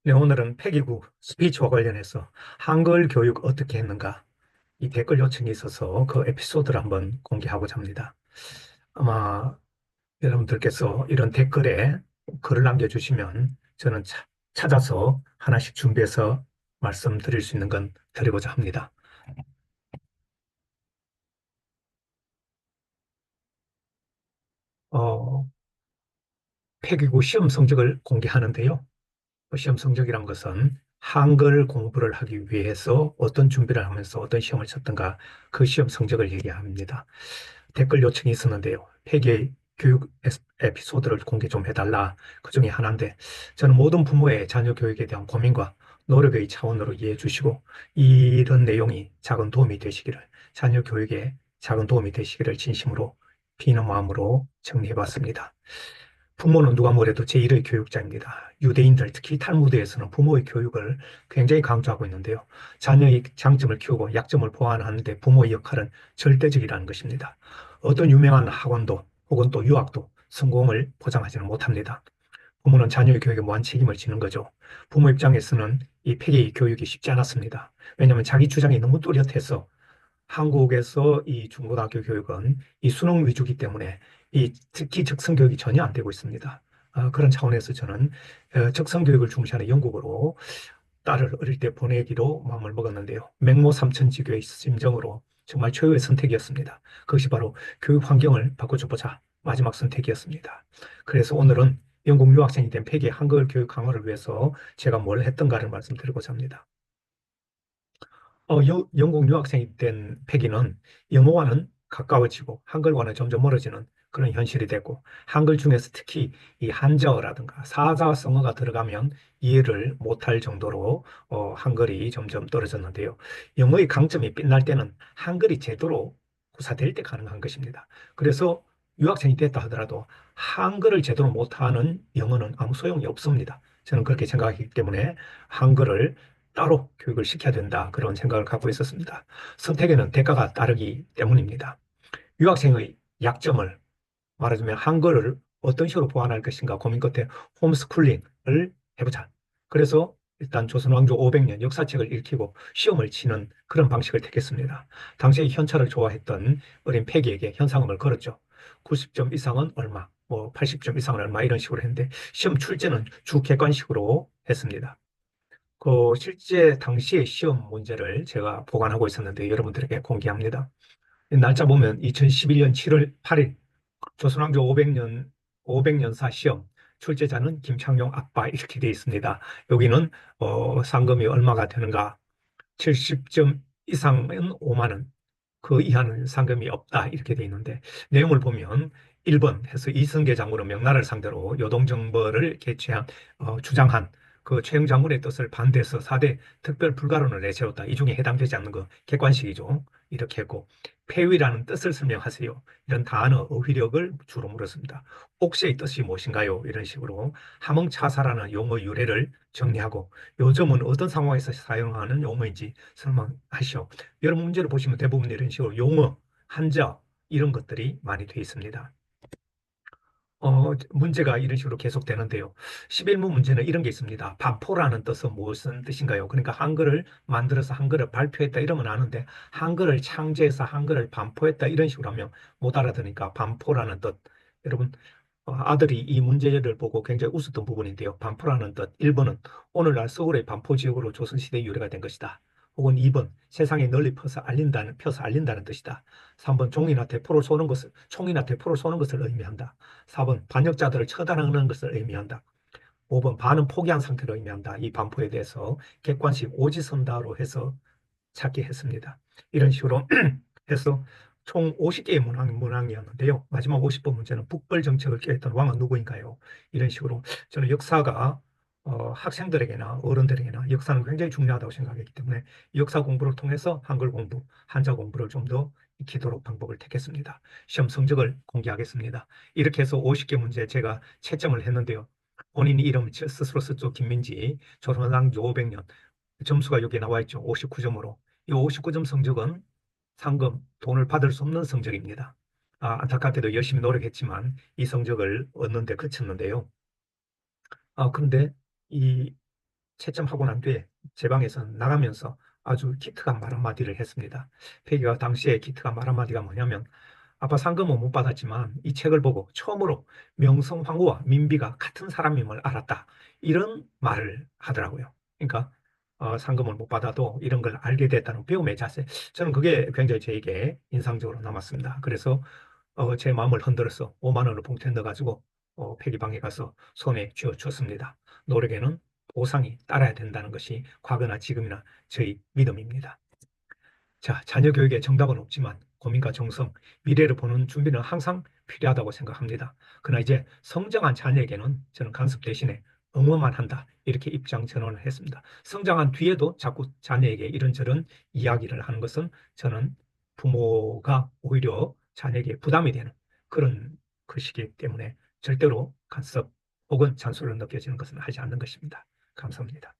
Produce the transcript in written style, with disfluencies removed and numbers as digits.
네, 오늘은 패기구 스피치와 관련해서 한글 교육 어떻게 했는가 이 댓글 요청이 있어서 그 에피소드를 한번 공개하고자 합니다. 아마 여러분들께서 이런 댓글에 글을 남겨주시면 저는 찾아서 하나씩 준비해서 말씀드릴 수 있는 건 드리고자 합니다. 어, 패기구 시험 성적을 공개하는데요. 그 시험 성적이란 것은 한글 공부를 하기 위해서 어떤 준비를 하면서 어떤 시험을 쳤던가 그 시험 성적을 얘기합니다. 댓글 요청이 있었는데요. 폐기 교육 에피소드를 공개 좀 해달라. 그 중에 하나인데 저는 모든 부모의 자녀 교육에 대한 고민과 노력의 차원으로 이해해 주시고 이런 내용이 작은 도움이 되시기를 자녀 교육에 작은 도움이 되시기를 진심으로 비는 마음으로 정리해 봤습니다. 부모는 누가 뭐래도 제1의 교육자입니다. 유대인들, 특히 탈무드에서는 부모의 교육을 굉장히 강조하고 있는데요. 자녀의 장점을 키우고 약점을 보완하는 데 부모의 역할은 절대적이라는 것입니다. 어떤 유명한 학원도 혹은 또 유학도 성공을 보장하지는 못합니다. 부모는 자녀의 교육에 무한 책임을 지는 거죠. 부모 입장에서는 이 폐기 교육이 쉽지 않았습니다. 왜냐하면 자기 주장이 너무 뚜렷해서 한국에서 이 중고등학교 교육은 이 수능 위주기 때문에 이 특히 적성 교육이 전혀 안 되고 있습니다. 그런 차원에서 저는 적성 교육을 중시하는 영국으로 딸을 어릴 때 보내기로 마음을 먹었는데요. 맹모 삼천지교의 심정으로 정말 최후의 선택이었습니다. 그것이 바로 교육 환경을 바꿔줘보자 마지막 선택이었습니다. 그래서 오늘은 영국 유학생이 된 폐기의 한글 교육 강화를 위해서 제가 뭘 했던가를 말씀드리고자 합니다. 영국 유학생이 된 패기는 영어와는 가까워지고 한글과는 점점 멀어지는 그런 현실이 됐고 한글 중에서 특히 이 한자어라든가 사자성어가 들어가면 이해를 못할 정도로 한글이 점점 떨어졌는데요. 영어의 강점이 빛날 때는 한글이 제대로 구사될 때 가능한 것입니다. 그래서 유학생이 됐다 하더라도 한글을 제대로 못하는 영어는 아무 소용이 없습니다. 저는 그렇게 생각하기 때문에 한글을 따로 교육을 시켜야 된다. 그런 생각을 갖고 있었습니다. 선택에는 대가가 따르기 때문입니다. 유학생의 약점을 말하자면 한글을 어떤 식으로 보완할 것인가 고민 끝에 홈스쿨링을 해보자. 그래서 일단 조선 왕조 500년 역사책을 읽히고 시험을 치는 그런 방식을 택했습니다. 당시에 현찰을 좋아했던 어린 패기에게 현상금을 걸었죠. 90점 이상은 얼마, 뭐 80점 이상은 얼마 이런 식으로 했는데 시험 출제는 주객관식으로 했습니다. 그 실제 당시의 시험 문제를 제가 보관하고 있었는데 여러분들에게 공개합니다. 날짜 보면 2011년 7월 8일 조선왕조 500년사 시험 출제자는 김창룡 아빠 이렇게 되어 있습니다. 여기는 상금이 얼마가 되는가 70점 이상은 5만 원, 그 이하는 상금이 없다 이렇게 돼 있는데 내용을 보면 1번 해서 이승계 장군은 명나라를 상대로 요동정벌을 주장한 그 최영 장군의 뜻을 반대해서 4대 특별 불가론을 내세웠다. 이 중에 해당되지 않는 거 객관식이죠. 이렇게 했고 폐위라는 뜻을 설명하세요. 이런 단어 어휘력을 주로 물었습니다. 옥시의 뜻이 무엇인가요? 이런 식으로 함흥차사라는 용어 유래를 정리하고 요즘은 어떤 상황에서 사용하는 용어인지 설명하시오. 여러 문제를 보시면 대부분 이런 식으로 용어, 한자 이런 것들이 많이 되어 있습니다. 문제가 이런 식으로 계속되는데요. 11문 문제는 이런 게 있습니다. 반포라는 뜻은 무슨 뜻인가요? 그러니까 한글을 만들어서 한글을 발표했다 이러면 아는데 한글을 창제해서 한글을 반포했다 이런 식으로 하면 못 알아듣으니까 반포라는 뜻. 여러분 아들이 이 문제를 보고 굉장히 웃었던 부분인데요. 반포라는 뜻. 1번은 오늘날 서울의 반포 지역으로 조선시대 유래가 된 것이다. 혹은 2번 세상에 널리 펴서 알린다는 뜻이다. 3번 총이나 대포를 쏘는 것을 의미한다. 4번 반역자들을 처단하는 것을 의미한다. 5번 반은 포기한 상태로 의미한다. 이 반포에 대해서 객관식 오지선다로 해서 찾게 했습니다. 이런 식으로 해서 총 50개의 문항이었는데요. 마지막 50번 문제는 북벌 정책을 꾀했던 왕은 누구인가요? 이런 식으로 저는 역사가 학생들에게나 어른들에게나 역사는 굉장히 중요하다고 생각했기 때문에 역사 공부를 통해서 한글 공부, 한자 공부를 좀 더 익히도록 방법을 택했습니다. 시험 성적을 공개하겠습니다. 이렇게 해서 50개 문제 제가 채점을 했는데요. 본인 이름 스스로 썼죠. 김민지, 조선왕조 500년. 점수가 여기 나와 있죠. 59점으로. 이 59점 성적은 상금, 돈을 받을 수 없는 성적입니다. 안타깝게도 열심히 노력했지만 이 성적을 얻는 데 그쳤는데요. 그런데 이 채점하고 난 뒤에 제 방에서 나가면서 아주 기특한 말 한마디를 했습니다. 패기가 당시에 기특한 말 한마디가 뭐냐면 아빠 상금은 못 받았지만 이 책을 보고 처음으로 명성황후와 민비가 같은 사람임을 알았다. 이런 말을 하더라고요. 그러니까 상금을 못 받아도 이런 걸 알게 됐다는 배움의 자세. 저는 그게 굉장히 저에게 인상적으로 남았습니다. 그래서 제 마음을 흔들어서 5만 원을 봉투에 넣어가지고 폐기방에 가서 손에 쥐어줬습니다. 노력에는 보상이 따라야 된다는 것이 과거나 지금이나 저희 믿음입니다. 자, 자녀 교육에 정답은 없지만 고민과 정성, 미래를 보는 준비는 항상 필요하다고 생각합니다. 그러나 이제 성장한 자녀에게는 저는 간섭 대신에 응원만 한다. 이렇게 입장 전환을 했습니다. 성장한 뒤에도 자꾸 자녀에게 이런저런 이야기를 하는 것은 저는 부모가 오히려 자녀에게 부담이 되는 그런 것이기 때문에 절대로 간섭 혹은 잔소리로 느껴지는 것은 하지 않는 것입니다. 감사합니다.